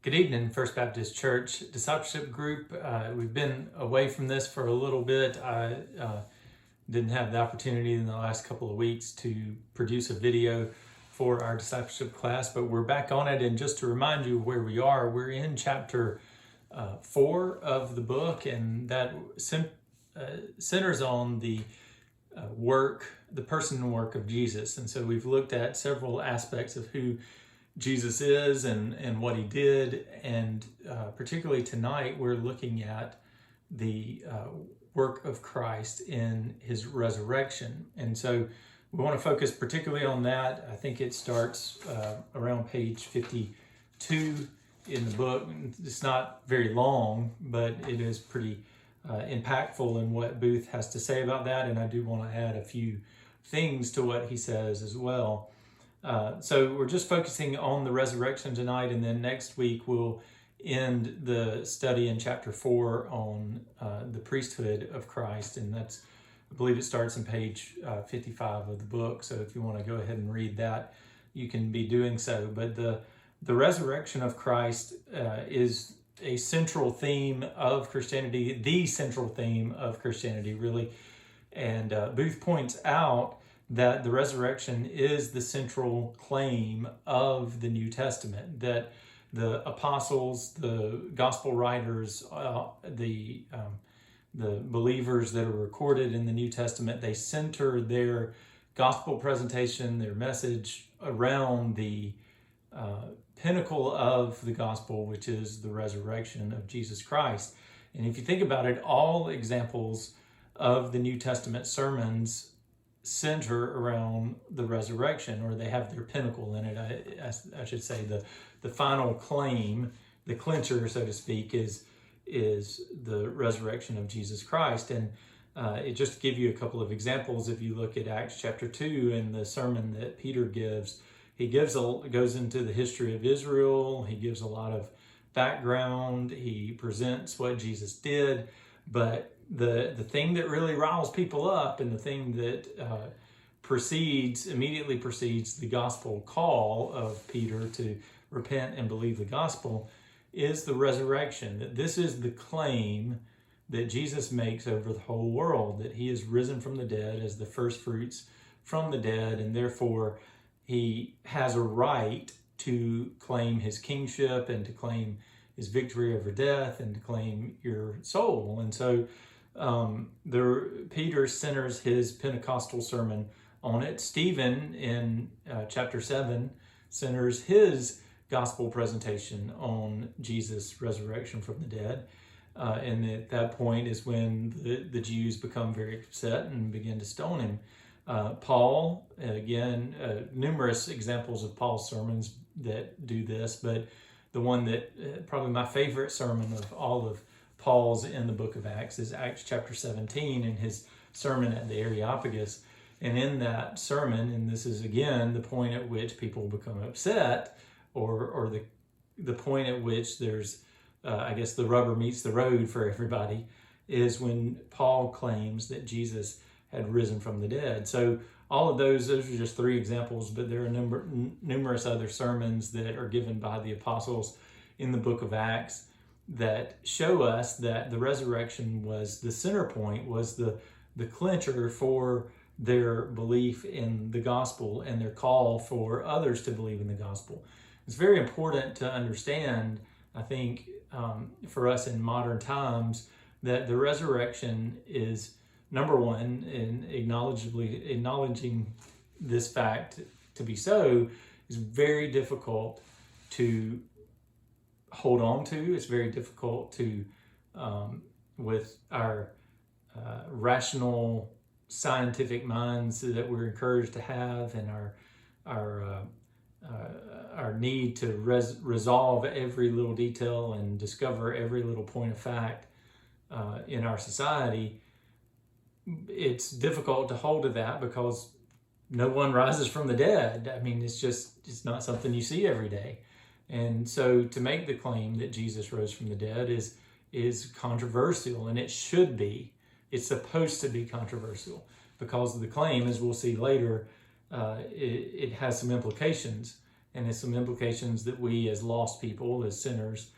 Good evening, First Baptist Church Discipleship Group. We've been away from this for a little bit. I didn't have the opportunity in the last couple of weeks to produce a video for our discipleship class, but we're back on it. And just to remind you where we are, we're in chapter 4 of the book, and that centers on the person and work of Jesus. And so we've looked at several aspects of who Jesus is and what he did, and particularly tonight we're looking at the work of Christ in his resurrection. And so we want to focus particularly on that. I think it starts around page 52 in the book. It's not very long, but it is pretty impactful in what Booth has to say about that, and I do want to add a few things to what he says as well. So we're just focusing on the resurrection tonight, and then next week we'll end the study in chapter 4 on the priesthood of Christ, and that's, I believe it starts in page 55 of the book. So if you want to go ahead and read that, you can be doing so. But the resurrection of Christ is a central theme of Christianity, the central theme of Christianity, really. And Booth points out that the resurrection is the central claim of the New Testament, that the apostles, the gospel writers, the believers that are recorded in the New Testament, they center their gospel presentation, their message around the pinnacle of the gospel, which is the resurrection of Jesus Christ. And if you think about it, all examples of the New Testament sermons center around the resurrection, or they have their pinnacle in it. I should say the final claim, the clincher, so to speak, is the resurrection of Jesus Christ. And it just to give you a couple of examples, if you look at Acts chapter 2 and the sermon that Peter gives, he goes into the history of Israel. He gives a lot of background. He presents what Jesus did, but the thing that really riles people up, and the thing that immediately precedes the gospel call of Peter to repent and believe the gospel, is the resurrection. That this is the claim that Jesus makes over the whole world, that he is risen from the dead as the first fruits from the dead, and therefore he has a right to claim his kingship and to claim his victory over death and to claim your soul. And so Peter centers his Pentecostal sermon on it. Stephen in chapter 7 centers his gospel presentation on Jesus' resurrection from the dead. And at that point is when the Jews become very upset and begin to stone him. Paul, again, numerous examples of Paul's sermons that do this, but the one that probably my favorite sermon of all of Paul's in the book of Acts is Acts chapter 17 and his sermon at the Areopagus. And in that sermon, and this is again the point at which people become upset, or the point at which there's, I guess the rubber meets the road for everybody, is when Paul claims that Jesus had risen from the dead. So all of those are just three examples, but there are numerous other sermons that are given by the apostles in the book of Acts that show us that the resurrection was the center point, was the clincher for their belief in the gospel and their call for others to believe in the gospel. It's very important to understand, I think, for us in modern times, that the resurrection is, number one, in acknowledging this fact to be so, is very difficult to hold on to. It's very difficult to, with our rational scientific minds that we're encouraged to have, and our need to resolve every little detail and discover every little point of fact in our society. It's difficult to hold to that because no one rises from the dead. I mean, it's not something you see every day. And so to make the claim that Jesus rose from the dead is controversial, and it should be. It's supposed to be controversial because the claim, as we'll see later, it has some implications. and it's some implications that we as lost people, as sinners,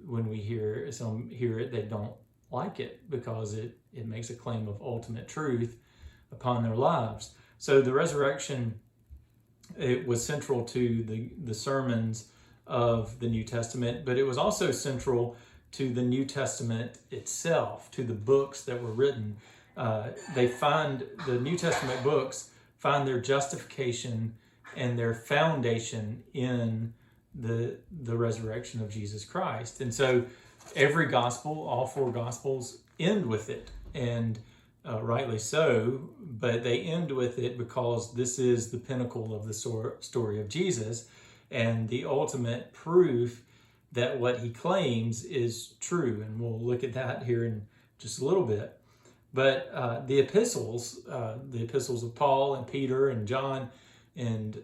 when we hear it, they don't like it because it makes a claim of ultimate truth upon their lives. So the resurrection, it was central to the sermons of the New Testament, but it was also central to the New Testament itself, to the books that were written. The New Testament books find their justification and their foundation in the resurrection of Jesus Christ. And so every gospel, all four gospels, end with it, and rightly so, but they end with it because this is the pinnacle of the story of Jesus and the ultimate proof that what he claims is true. And we'll look at that here in just a little bit. But the epistles of Paul and Peter and John and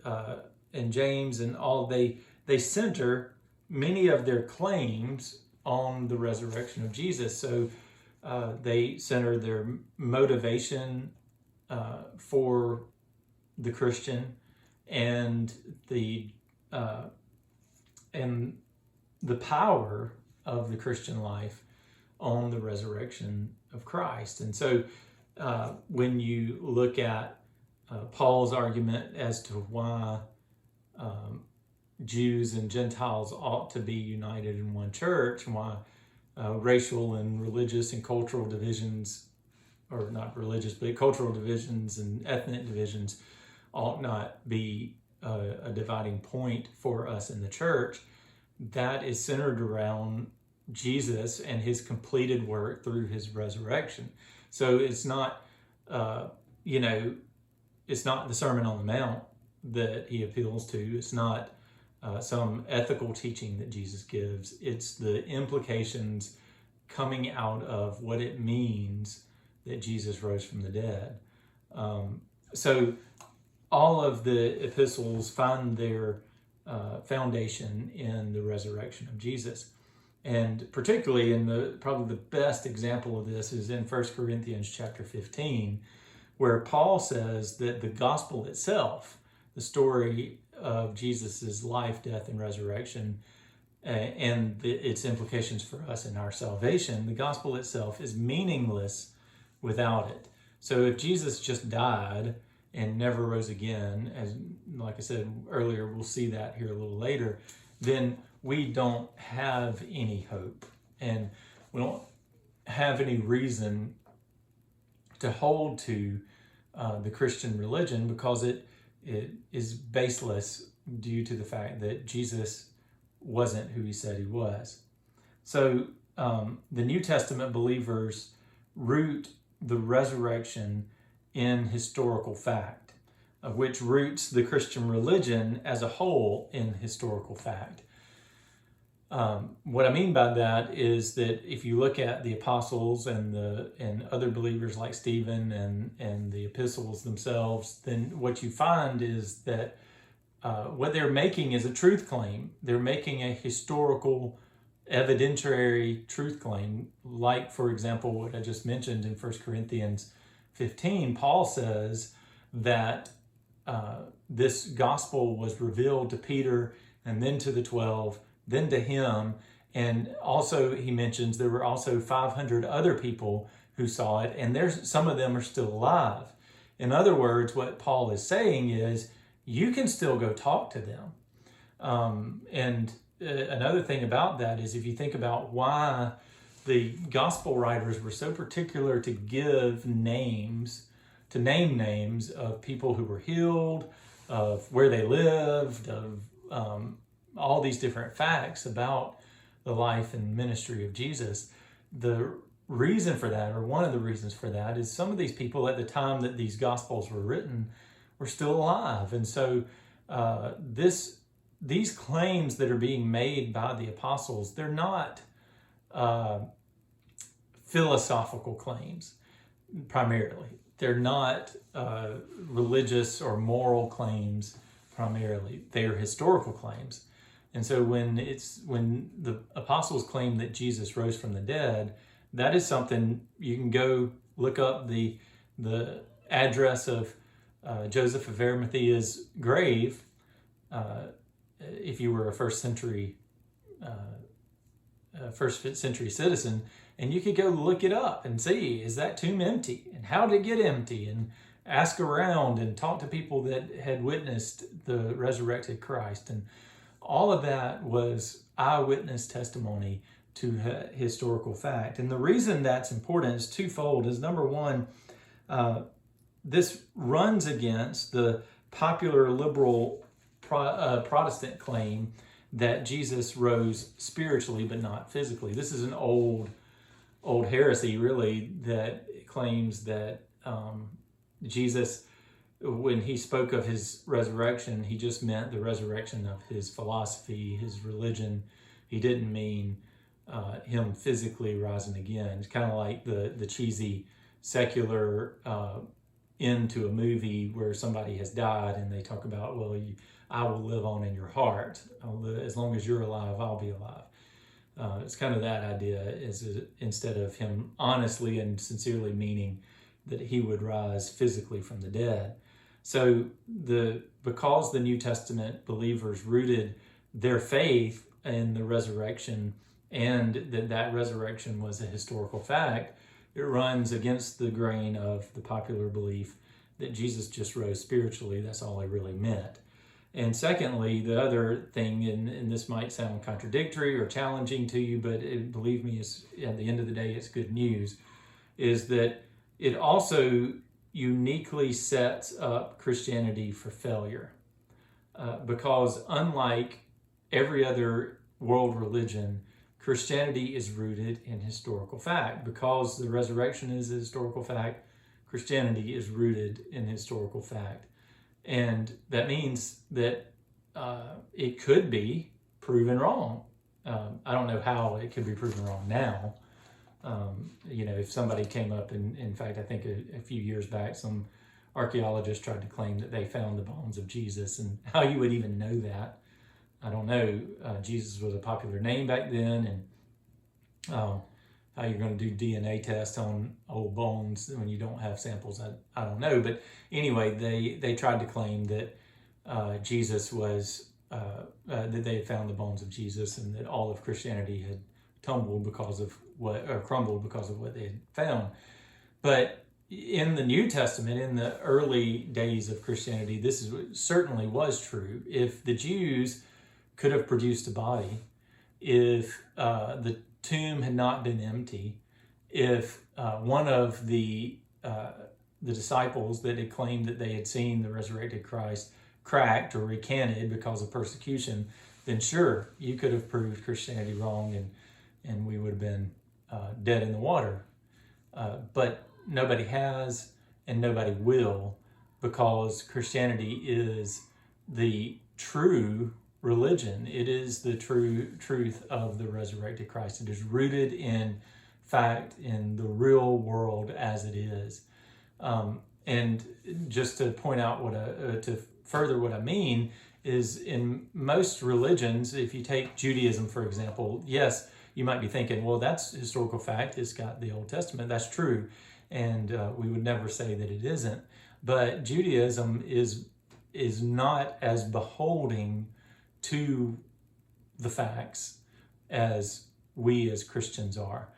James and all, they center many of their claims on the resurrection of Jesus. So they center their motivation for the Christian and the power of the Christian life on the resurrection of Christ. And so when you look at Paul's argument as to why Jews and Gentiles ought to be united in one church, and why racial and religious and cultural divisions, or not religious, but cultural divisions and ethnic divisions ought not be a dividing point for us in the church, that is centered around Jesus and his completed work through his resurrection. So it's not, it's not the Sermon on the Mount that he appeals to. It's not some ethical teaching that Jesus gives. It's the implications coming out of what it means that Jesus rose from the dead. So all of the epistles find their foundation in the resurrection of Jesus. And particularly probably the best example of this is in 1 Corinthians chapter 15, where Paul says that the gospel itself, the story of Jesus's life, death, and resurrection, and its implications for us in our salvation, the gospel itself is meaningless without it. So if Jesus just died and never rose again, as like I said earlier, we'll see that here a little later, then we don't have any hope, and we don't have any reason to hold to the Christian religion, because it is baseless due to the fact that Jesus wasn't who he said he was. So the New Testament believers root the resurrection in historical fact, which roots the Christian religion as a whole in historical fact. What I mean by that is that if you look at the apostles and other believers like Stephen and the epistles themselves, then what you find is that what they're making is a truth claim. They're making a historical, evidentiary truth claim, like, for example, what I just mentioned in 1 Corinthians 15. Paul says that this gospel was revealed to Peter and then to the 12, then to him, and also he mentions there were also 500 other people who saw it, and some of them are still alive. In other words, what Paul is saying is, you can still go talk to them. And another thing about that is, if you think about why the gospel writers were so particular to give names, to name names of people who were healed, of where they lived, of all these different facts about the life and ministry of Jesus. The reason for that, or one of the reasons for that, is some of these people at the time that these gospels were written were still alive. And so these claims that are being made by the apostles, they're not philosophical claims primarily. They're not religious or moral claims primarily. They are historical claims. And so when the apostles claim that Jesus rose from the dead, that is something you can go look up the address of Joseph of Arimathea's grave if you were a first century citizen, and you could go look it up and see, is that tomb empty? And how did it get empty? And ask around and talk to people that had witnessed the resurrected Christ. And all of that was eyewitness testimony to historical fact. And the reason that's important is twofold. Is number one, this runs against the popular liberal Protestant claim that Jesus rose spiritually but not physically. This is an old heresy, really, that claims that Jesus, when he spoke of his resurrection, he just meant the resurrection of his philosophy, his religion. He didn't mean him physically rising again. It's kind of like the cheesy secular end to a movie where somebody has died and they talk about, well, I will live on in your heart. As long as you're alive, I'll be alive. It's kind of that idea, is instead of him honestly and sincerely meaning that he would rise physically from the dead. So because the New Testament believers rooted their faith in the resurrection and that resurrection was a historical fact, it runs against the grain of the popular belief that Jesus just rose spiritually. That's all he really meant. And secondly, the other thing, and this might sound contradictory or challenging to you, but believe me, at the end of the day, it's good news, is that it also uniquely sets up Christianity for failure. Because unlike every other world religion, Christianity is rooted in historical fact. Because the resurrection is a historical fact, Christianity is rooted in historical fact. And that means that it could be proven wrong. I don't know how it could be proven wrong now. If somebody came up, and in fact, I think a few years back, some archaeologists tried to claim that they found the bones of Jesus, and how you would even know that, I don't know. Jesus was a popular name back then, and how you're going to do DNA tests on old bones when you don't have samples, I don't know. But anyway, they tried to claim that Jesus was, that they had found the bones of Jesus, and that all of Christianity had crumbled because of what they had found. But in the New Testament, in the early days of Christianity, this certainly was true. If the Jews could have produced a body, if the tomb had not been empty, if one of the disciples that had claimed that they had seen the resurrected Christ cracked or recanted because of persecution, then sure, you could have proved Christianity wrong, and we would have been dead in the water. But nobody has, and nobody will, because Christianity is the true religion. It is the true truth of the resurrected Christ. It is rooted in fact, in the real world as it is. And just to point out to further what I mean, is in most religions, if you take Judaism, for example, yes, you might be thinking, well, that's historical fact. It's got the Old Testament. That's true. And we would never say that it isn't. But Judaism is not as beholding to the facts as we as Christians are.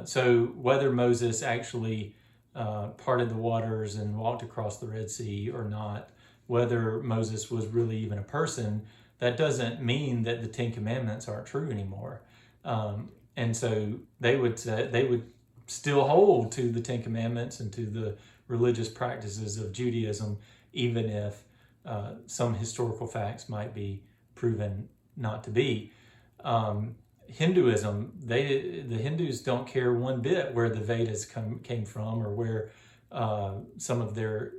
So whether Moses actually parted the waters and walked across the Red Sea or not, whether Moses was really even a person, that doesn't mean that the Ten Commandments aren't true anymore. And so they would still hold to the Ten Commandments and to the religious practices of Judaism, even if some historical facts might be proven not to be. Hinduism, the Hindus don't care one bit where the Vedas came from or where some of their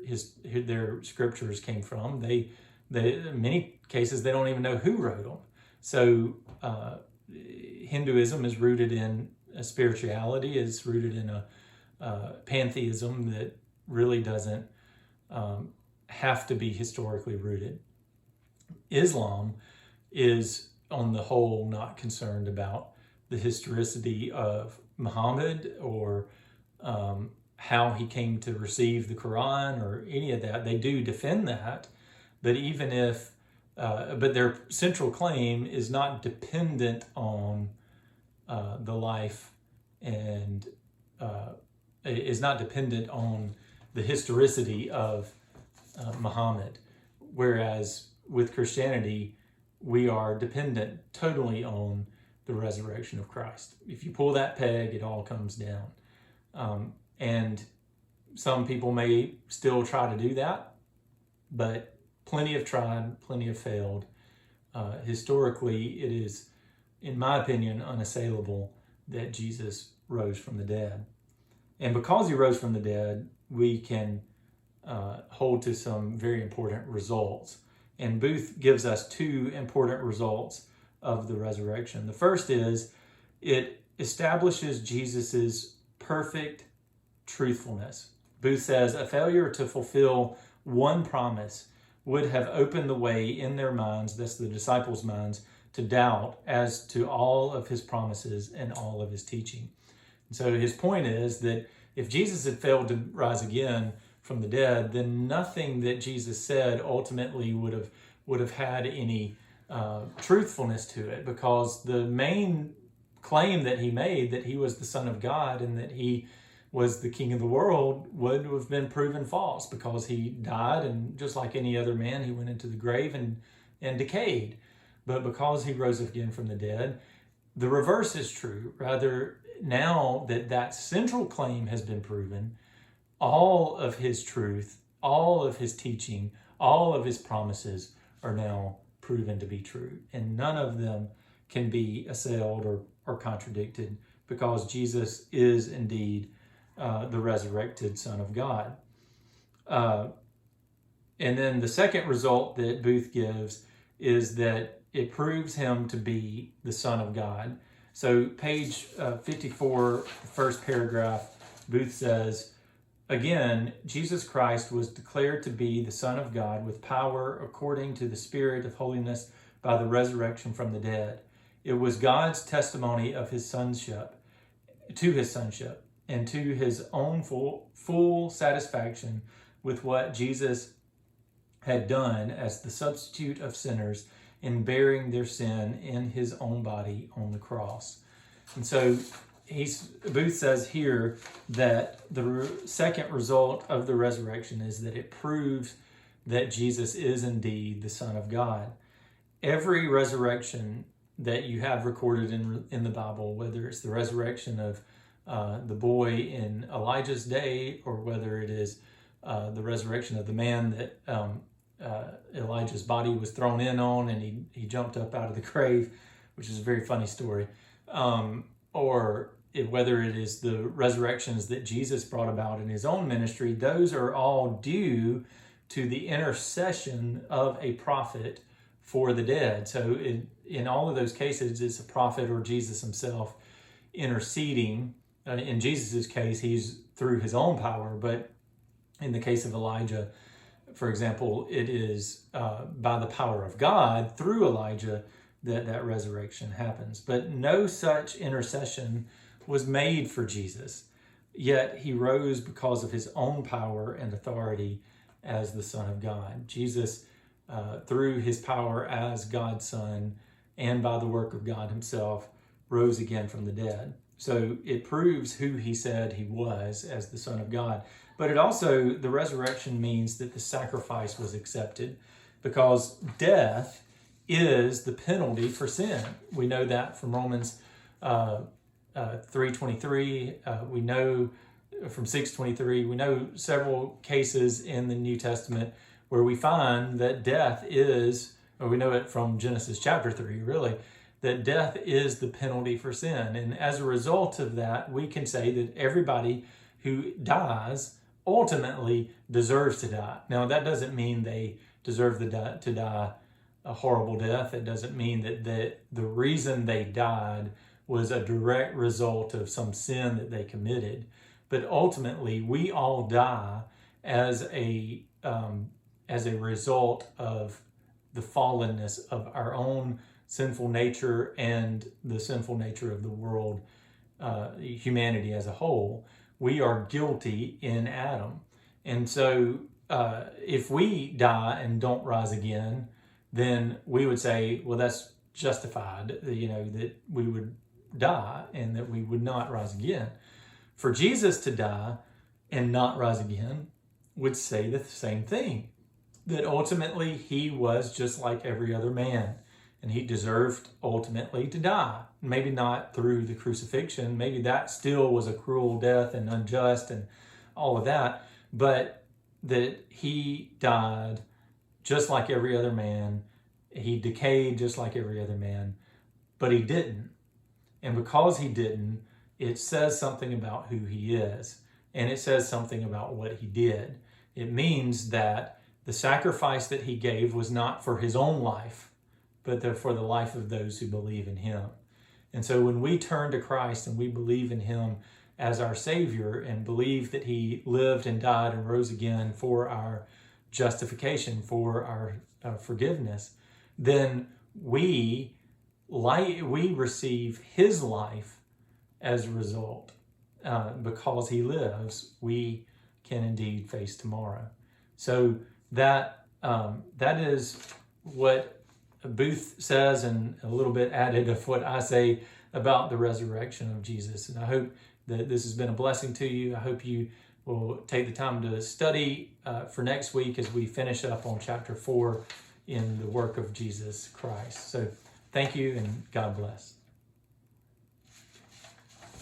scriptures came from. They in many cases they don't even know who wrote them. So Hinduism is rooted in a spirituality, is rooted in a pantheism that really doesn't have to be historically rooted. Islam is, on the whole, not concerned about the historicity of Muhammad or how he came to receive the Quran or any of that. They do defend that, but even if but their central claim is not dependent on the life and is not dependent on the historicity of Muhammad. Whereas with Christianity, we are dependent totally on the resurrection of Christ. If you pull that peg, it all comes down. And some people may still try to do that, but plenty have tried, plenty have failed. Historically, it is, in my opinion, unassailable that Jesus rose from the dead. And because he rose from the dead, we can hold to some very important results. And Booth gives us two important results of the resurrection. The first is it establishes Jesus's perfect truthfulness. Booth says a failure to fulfill one promise would have opened the way in their minds, that's the disciples' minds, to doubt as to all of his promises and all of his teaching. And so his point is that if Jesus had failed to rise again from the dead, then nothing that Jesus said ultimately would have had any truthfulness to it, because the main claim that he made, that he was the Son of God and that he was the King of the world, would have been proven false, because he died, and just like any other man, he went into the grave and decayed. But because he rose again from the dead, the reverse is true. Rather, now that that central claim has been proven, all of his truth, all of his teaching, all of his promises are now proven to be true. And none of them can be assailed or contradicted, because Jesus is indeed the resurrected Son of God. And then the second result that Booth gives is that it proves him to be the Son of God. So page 54, first paragraph, Booth says, again, Jesus Christ was declared to be the Son of God with power according to the Spirit of holiness by the resurrection from the dead. It was God's testimony of his sonship, and to his own full satisfaction with what Jesus had done as the substitute of sinners in bearing their sin in his own body on the cross. And so Booth says here that the second result of the resurrection is that it proves that Jesus is indeed the Son of God. Every resurrection that you have recorded in the Bible, whether it's the resurrection of the boy in Elijah's day, or whether it is the resurrection of the man that Elijah's body was thrown in on and he jumped up out of the grave, which is a very funny story, or whether it is the resurrections that Jesus brought about in his own ministry, those are all due to the intercession of a prophet for the dead. So in all of those cases, it's a prophet or Jesus himself interceding. In Jesus' case, he's through his own power, but in the case of Elijah, for example, it is by the power of God through Elijah that resurrection happens. But no such intercession was made for Jesus, yet he rose because of his own power and authority as the Son of God. Jesus, through his power as God's Son and by the work of God himself, rose again from the dead. So it proves who he said he was as the Son of God. But it also, the resurrection means that the sacrifice was accepted, because death is the penalty for sin. We know that from Romans 3:23. We know from 6:23. We know several cases in the New Testament where we find that death is, or we know it from Genesis chapter 3, really, that death is the penalty for sin. And as a result of that, we can say that everybody who dies ultimately deserves to die. Now, that doesn't mean they deserve to die a horrible death. It doesn't mean that the reason they died was a direct result of some sin that they committed. But ultimately, we all die as a result of the fallenness of our own sinful nature and the sinful nature of the world, humanity as a whole. We are guilty in Adam. And so if we die and don't rise again, then we would say, well, that's justified, that we would die and that we would not rise again. For Jesus to die and not rise again would say the same thing, that ultimately he was just like every other man, and he deserved ultimately to die. Maybe not through the crucifixion, maybe that still was a cruel death and unjust and all of that, but that he died just like every other man. He decayed just like every other man, but he didn't. And because he didn't, it says something about who he is, and it says something about what he did. It means that the sacrifice that he gave was not for his own life, but for the life of those who believe in him. And so when we turn to Christ and we believe in him as our Savior and believe that he lived and died and rose again for our justification, for our forgiveness, then we receive his life as a result. Because he lives, we can indeed face tomorrow. So that is what Booth says, and a little bit added of what I say about the resurrection of Jesus. And I hope that this has been a blessing to you. I hope you will take the time to study for next week as we finish up on chapter 4 in the work of Jesus Christ. So thank you, and God bless.